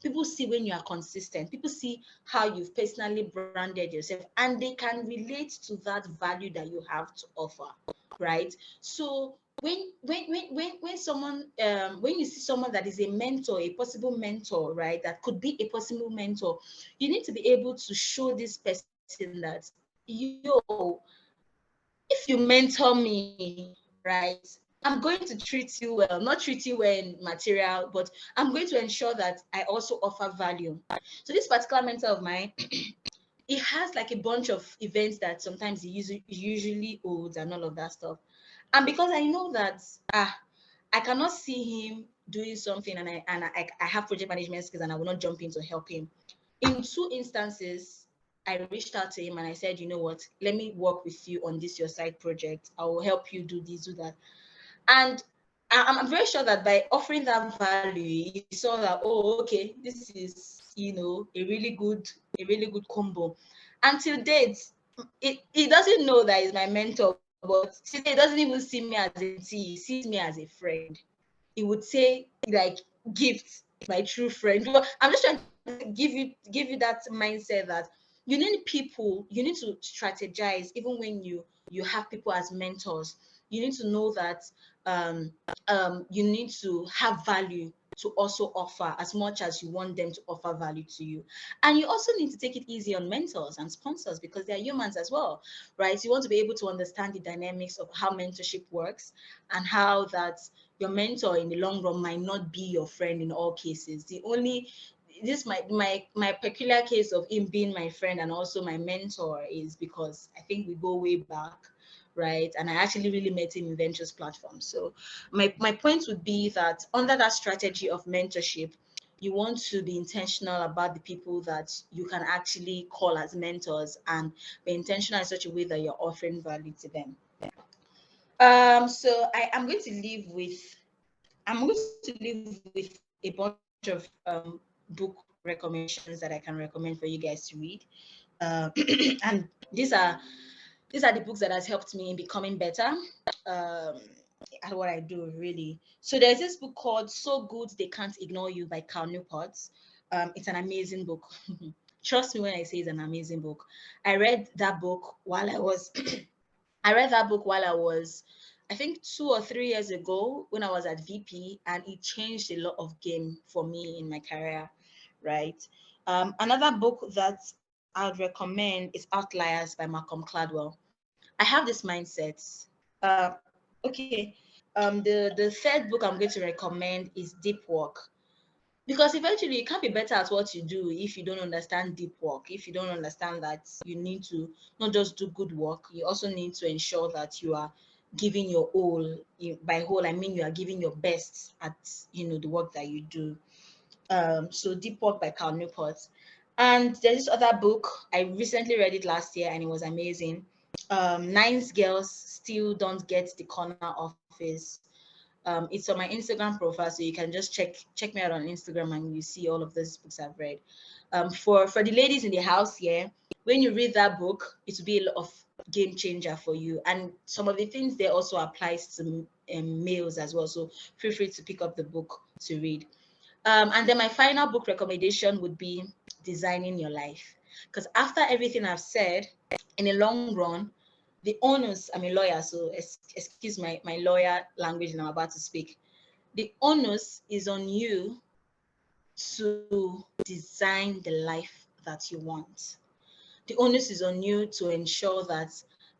People see when you are consistent. People see how you've personally branded yourself, and they can relate to that value that you have to offer, right? So when someone when you see someone that is a mentor, a possible mentor, right, that could be a possible mentor, you need to be able to show this person that, yo, if you mentor me, right, I'm going to treat you well, not treat you well in material, but I'm going to ensure that I also offer value. So this particular mentor of mine, it has like a bunch of events that sometimes he usually holds and all of that stuff. And because I know that I cannot see him doing something, and I have project management skills, and I will not jump in to help him. In 2 instances, I reached out to him and I said, you know what, let me work with you on this your side project. I will help you do this, do that. And I'm very sure that by offering that value, he saw that, oh, okay, this is, a really good combo. Until date, he doesn't know that he's my mentor, but today he doesn't even see me as a mentee, he sees me as a friend. He would say, like, gift, my true friend. But I'm just trying to give you that mindset that you need people, you need to strategize even when you have people as mentors. You need to know that um, you need to have value to also offer as much as you want them to offer value to you. And you also need to take it easy on mentors and sponsors because they're humans as well, right? You want to be able to understand the dynamics of how mentorship works and how that your mentor in the long run might not be your friend in all cases. The only this my peculiar case of him being my friend and also my mentor is because I think we go way back, right? And I actually really met him in ventures platform. So my point would be that under that strategy of mentorship, you want to be intentional about the people that you can actually call as mentors and be intentional in such a way that you're offering value to them. So I'm going to leave with a bunch of book recommendations that I can recommend for you guys to read. And these are the books that has helped me in becoming better at what I do, really. So there's this book called So Good They Can't Ignore You by Cal Newport. It's an amazing book. Trust me when I say it's an amazing book. I read that book while I was I read that book while I was, I think, 2 or 3 years ago when I was at VP, and it changed a lot of game for me in my career, right? Another book that I would recommend is Outliers by Malcolm Gladwell. I have this mindset. Uh, okay. The third book I'm going to recommend is Deep Work, because eventually you can't be better at what you do if you don't understand deep work, if you don't understand that you need to not just do good work, you also need to ensure that you are giving your all. By whole I mean you are giving your best at the work that you do. So Deep Work by Cal Newport. And there's this other book, I recently read it last year and it was amazing. Nice Girls Still Don't Get the Corner Office. It's on my Instagram profile, so you can just check me out on Instagram and you see all of those books I've read. For the ladies in the house here, when you read that book, it will be a lot of game changer for you. And some of the things there also applies to males as well. So feel free to pick up the book to read. And then my final book recommendation would be Designing Your Life. Because after everything I've said, in the long run, the onus, I'm a lawyer, so excuse my lawyer language now I'm about to speak. The onus is on you to design the life that you want. The onus is on you to ensure that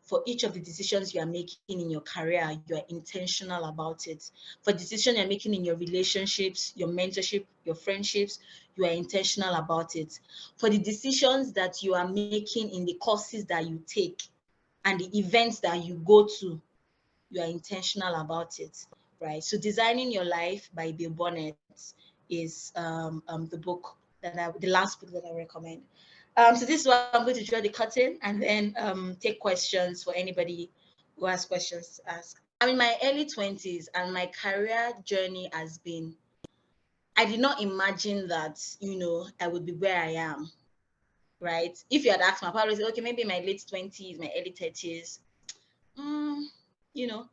for each of the decisions you are making in your career, you are intentional about it. For decisions you're making in your relationships, your mentorship, your friendships, you are intentional about it. For the decisions that you are making in the courses that you take and the events that you go to, you are intentional about it, right? So Designing Your Life by Bill Bonnet is the last book that I recommend. So this is where I'm going to draw the curtain and then take questions for anybody who has questions to ask. I'm in my early 20s and my career journey has been, I did not imagine that, I would be where I am, right? If you had asked me, I'd probably say, okay, maybe my late 20s, my early 30s, mm, you know,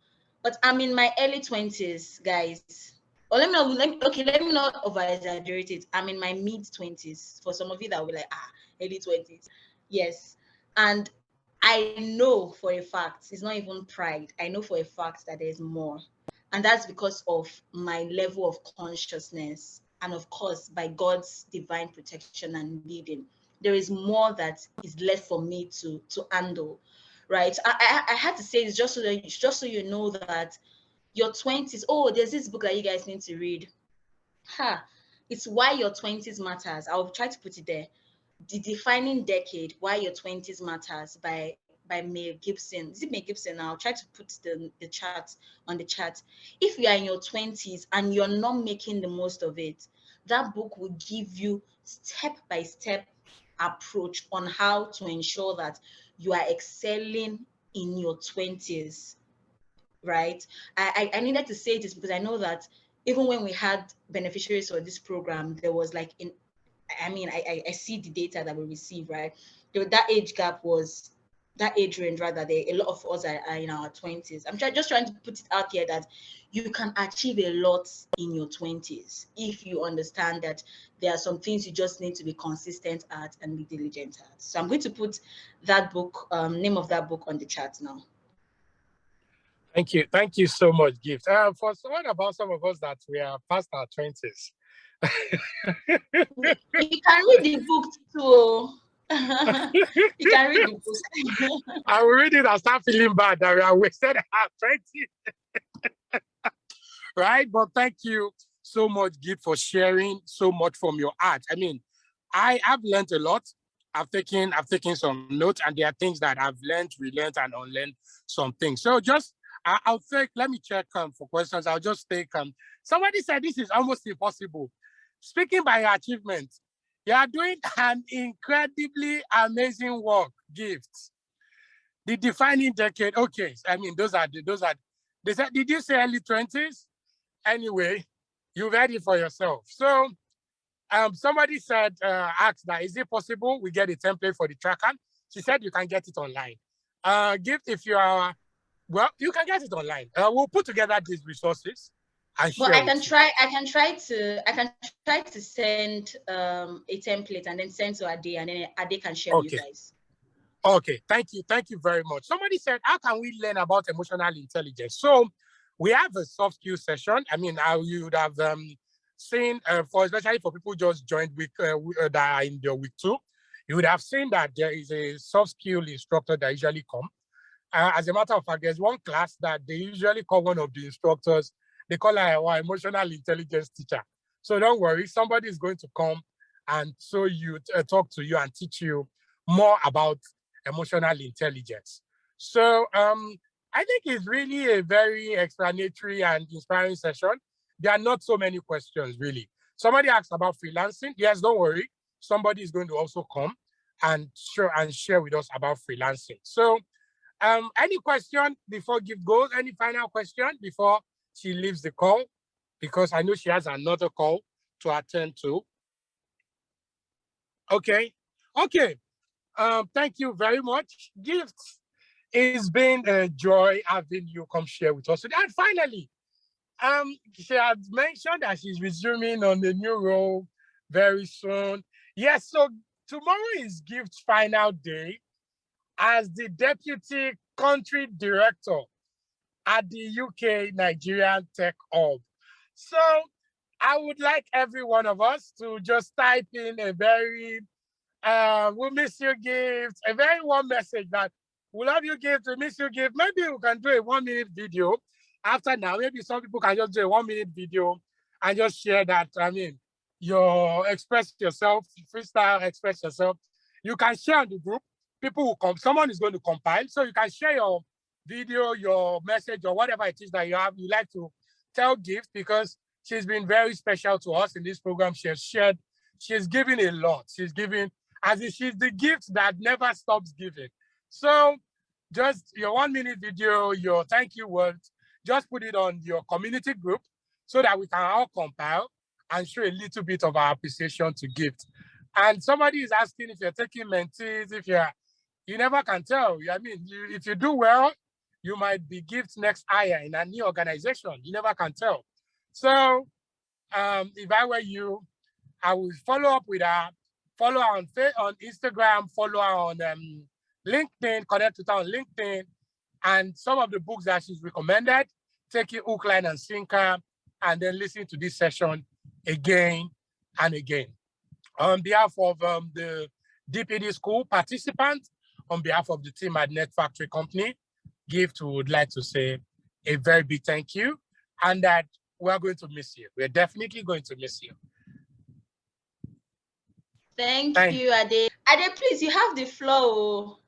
but I'm in my early 20s, guys. Or let me not over exaggerate it. I'm in my mid-20s. For some of you that will be like, early 20s. Yes. And I know for a fact, it's not even pride. I know for a fact that there's more. And that's because of my level of consciousness. And of course, by God's divine protection and leading, there is more that is left for me to handle. Right. I had to say it's just so you know that your 20s. Oh, there's this book that you guys need to read. It's Why Your 20s Matters. I'll try to put it there. The Defining Decade, Why Your 20s Matters by May Gibson. Is it May Gibson? I'll try to put the chat on the chat. If you are in your 20s and you're not making the most of it, that book will give you step-by-step approach on how to ensure that you are excelling in your 20s. Right? I needed to say this because I know that even when we had beneficiaries for this program, there was like I see the data that we receive, right? That age gap was that age range rather. A lot of us are in our 20s. I'm just trying to put it out here that you can achieve a lot in your 20s if you understand that there are some things you just need to be consistent at and be diligent at. So I'm going to put that book, name of that book on the chat now. Thank you so much, Gift. What about some of us that we are past our 20s? You can read the book too. You can read the book. I will read it and start feeling bad that we are wasted our 20s. Right? But thank you so much, Gift, for sharing so much from your art. I mean, I have learned a lot. I've taken some notes, and there are things that I've learned, relearned, and unlearned some things. So just I'll take, let me check for questions. I'll just take, somebody said this is almost impossible. Speaking by your achievement, you are doing an incredibly amazing work, Gifts. The Defining Decade, okay. I mean, those are, they said, did you say early 20s? Anyway, you read it for yourself. So somebody said, asked that, is it possible we get a template for the tracker? She said you can get it online. Gift, if you are, well, you can get it online. We'll put together these resources and share. Well, I can try to send a template and then send to Ade, and then Ade can share with you guys. Okay, thank you very much. Somebody said, how can we learn about emotional intelligence? So we have a soft skill session. I mean, you would have seen, especially for people who just joined week that are in their week 2, you would have seen that there is a soft skill instructor that usually come. As a matter of fact, there's one class that they usually call one of the instructors. They call her our emotional intelligence teacher. So don't worry, somebody is going to come and so you talk to you and teach you more about emotional intelligence. So I think it's really a very explanatory and inspiring session. There are not so many questions, really. Somebody asked about freelancing. Yes, don't worry. Somebody is going to also come and share with us about freelancing. So any question before Gift goes? Any final question before she leaves the call? Because I know she has another call to attend to. Okay. Thank you very much, Gift. It's been a joy having you come share with us today. And finally, she had mentioned that she's resuming on the new role very soon. Yes, so tomorrow is Gift's final day as the Deputy Country Director at the UK Nigerian Tech Hub. So I would like every one of us to just type in a very, we miss you, Gift, a very warm message that we love you, Gift, we miss you, Gift. Maybe we can do a 1-minute video after now. Maybe some people can just do a 1-minute video and just share that. I mean, express yourself, freestyle, express yourself. You can share on the group. People will come, someone is going to compile. So you can share your video, your message, or whatever it is that you like to tell Gift, because she's been very special to us in this program. She has shared, she's given a lot. She's giving, as if she's the gift that never stops giving. So just your 1-minute video, your thank you words, just put it on your community group so that we can all compile and show a little bit of our appreciation to Gift. And somebody is asking if you're taking mentees, you never can tell. I mean, if you do well, you might be Gift next hire in a new organization. You never can tell. So if I were you, I would follow up with her, follow her on Instagram, follow her on LinkedIn, connect with her on LinkedIn, and some of the books that she's recommended, take it hook, line, and sinker, and then listen to this session again and again. On behalf of the DPD school participants, on behalf of the team at Net Factory Company, Gift would like to say a very big thank you, and that we're going to miss you. We're definitely going to miss you. Thank you, Ade. Ade, please, you have the floor.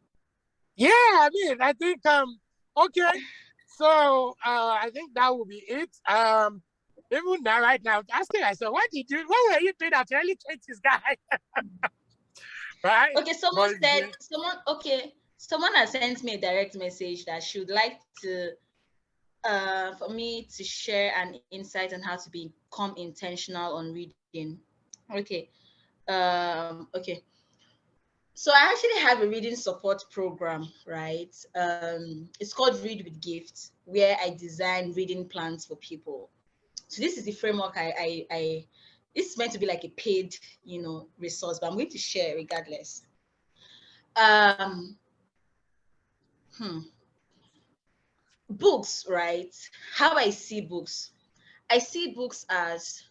Yeah, I mean, I think okay. So I think that will be it. Even now, right now, asking myself, what were you doing at the early 20s, guy? Right? Okay, someone has sent me a direct message that she would like to for me to share an insight on how to become intentional on reading. Okay. Okay. So I actually have a reading support program, right? It's called Read with Gifts, where I design reading plans for people. So this is the framework this is meant to be like a paid, resource, but I'm going to share regardless. Books, right? How I see books. I see books as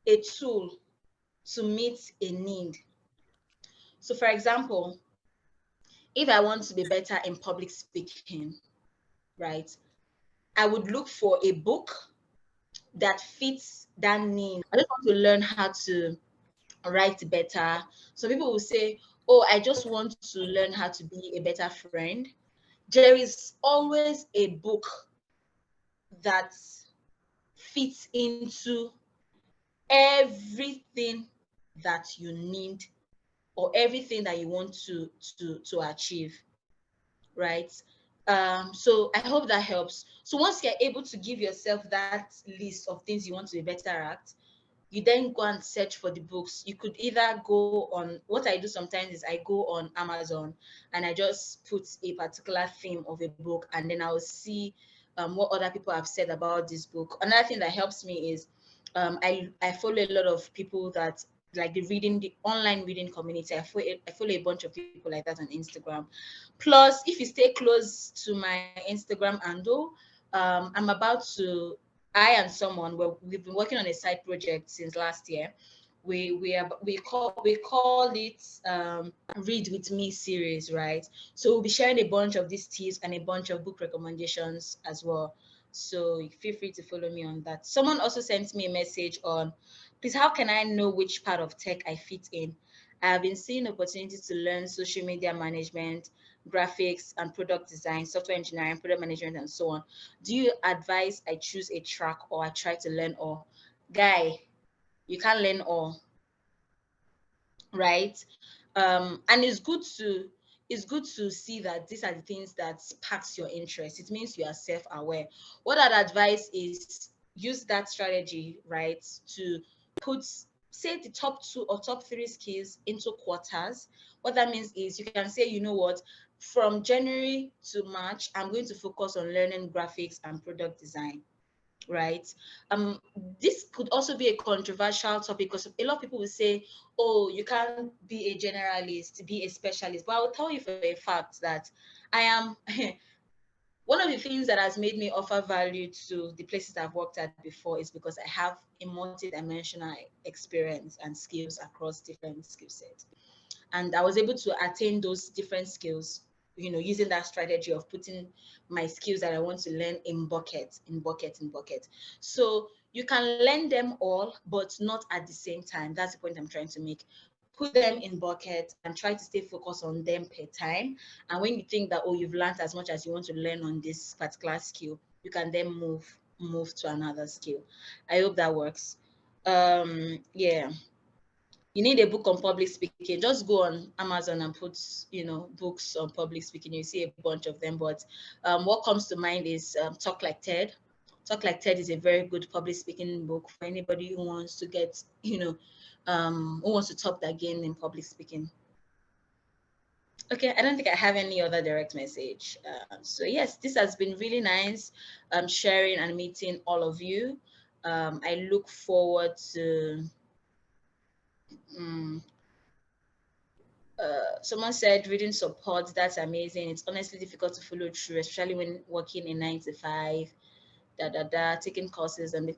a tool to meet a need. So for example, if I want to be better in public speaking, right, I would look for a book that fits that need. I just want to learn how to write better. So people will say, oh, I just want to learn how to be a better friend. There is always a book that fits into everything that you need or everything that you want to achieve, right? So I hope that helps. So once you're able to give yourself that list of things you want to be better at, you then go and search for the books. You could either go on, what I do sometimes is I go on Amazon and I just put a particular theme of a book, and then I'll see what other people have said about this book. Another thing that helps me is I follow a lot of people that like the online reading community. I follow a bunch of people like that on Instagram. Plus, if you stay close to my Instagram handle, I'm about to, I and someone, we've been working on a side project since last year. We call it Read with Me series, right? So we'll be sharing a bunch of these tips and a bunch of book recommendations as well. So feel free to follow me on that. Someone also sent me a message on, please, how can I know which part of tech I fit in? I have been seeing opportunities to learn social media management, graphics and product design, software engineering, product management, and so on. Do you advise I choose a track or I try to learn all? Guy, you can't learn all, right? And it's good to see that these are the things that sparks your interest. It means you are self-aware. What I'd advise is use that strategy, right, to put, say, the top 2 or top 3 skills into quarters. What that means is you can say, you know what, from January to March, I'm going to focus on learning graphics and product design, right? This could also be a controversial topic because a lot of people will say, oh, you can't be a generalist, be a specialist. But I will tell you for a fact that I am one of the things that has made me offer value to the places I've worked at before is because I have a multi-dimensional experience and skills across different skill sets. And I was able to attain those different skills, using that strategy of putting my skills that I want to learn in bucket. So you can learn them all, but not at the same time. That's the point I'm trying to make. Put them in bucket and try to stay focused on them per time. And when you think that, oh, you've learned as much as you want to learn on this particular skill, you can then move to another skill. I hope that works. Yeah. You need a book on public speaking, just go on Amazon and put, books on public speaking. You see a bunch of them, but what comes to mind is Talk Like Ted. Talk Like Ted is a very good public speaking book for anybody who wants to get, who wants to top their game in public speaking. Okay, I don't think I have any other direct message. So yes, this has been really nice sharing and meeting all of you. I look forward to someone said reading support, that's amazing. It's honestly difficult to follow through, especially when working in 9 to 5, taking courses and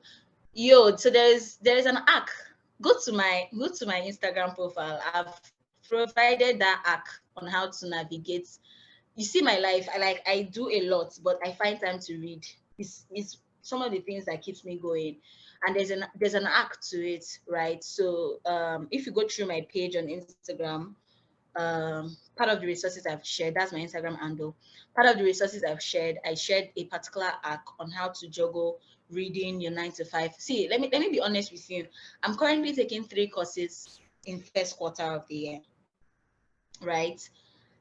so there's an arc. Go to my Instagram profile. I've provided that arc on how to navigate. You see my life, I do a lot, but I find time to read. It's some of the things that keeps me going. And there's an arc to it, right? So if you go through my page on Instagram, part of the resources I've shared, that's my Instagram handle. Part of the resources I shared a particular arc on how to juggle reading your 9 to 5. See, let me be honest with you. I'm currently taking 3 courses in first quarter of the year, right?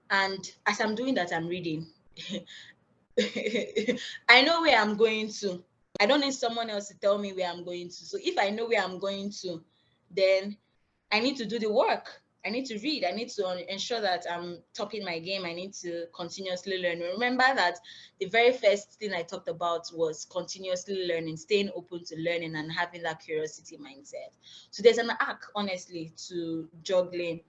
And as I'm doing that, I'm reading. I know where I'm going to. I don't need someone else to tell me where I'm going to. So if I know where I'm going to, then I need to do the work. I need to read. I need to ensure that I'm topping my game. I need to continuously learn. Remember that the very first thing I talked about was continuously learning, staying open to learning and having that curiosity mindset. So there's an arc, honestly, to juggling.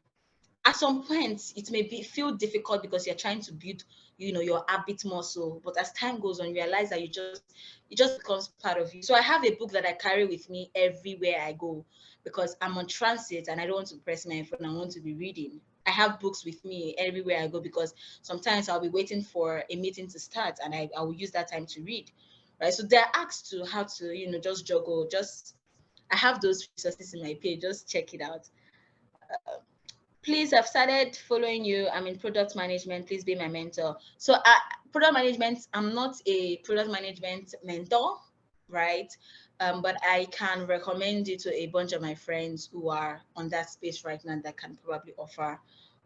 At some point, it may feel difficult because you're trying to build, your habit muscle. But as time goes on, you realize that it just becomes part of you. So I have a book that I carry with me everywhere I go because I'm on transit and I don't want to press my phone. I want to be reading. I have books with me everywhere I go because sometimes I'll be waiting for a meeting to start and I will use that time to read. Right. So they're asked to how to, just juggle. I have those resources in my page. Just check it out. Please, I've started following you. I'm in product management. Please be my mentor. So product management, I'm not a product management mentor, right? But I can recommend you to a bunch of my friends who are on that space right now that can probably offer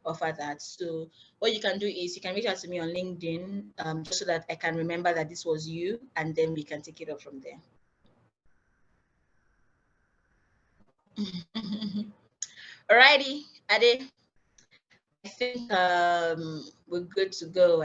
that. So what you can do is you can reach out to me on LinkedIn, just so that I can remember that this was you, and then we can take it up from there. Alrighty, Ade. I think we're good to go.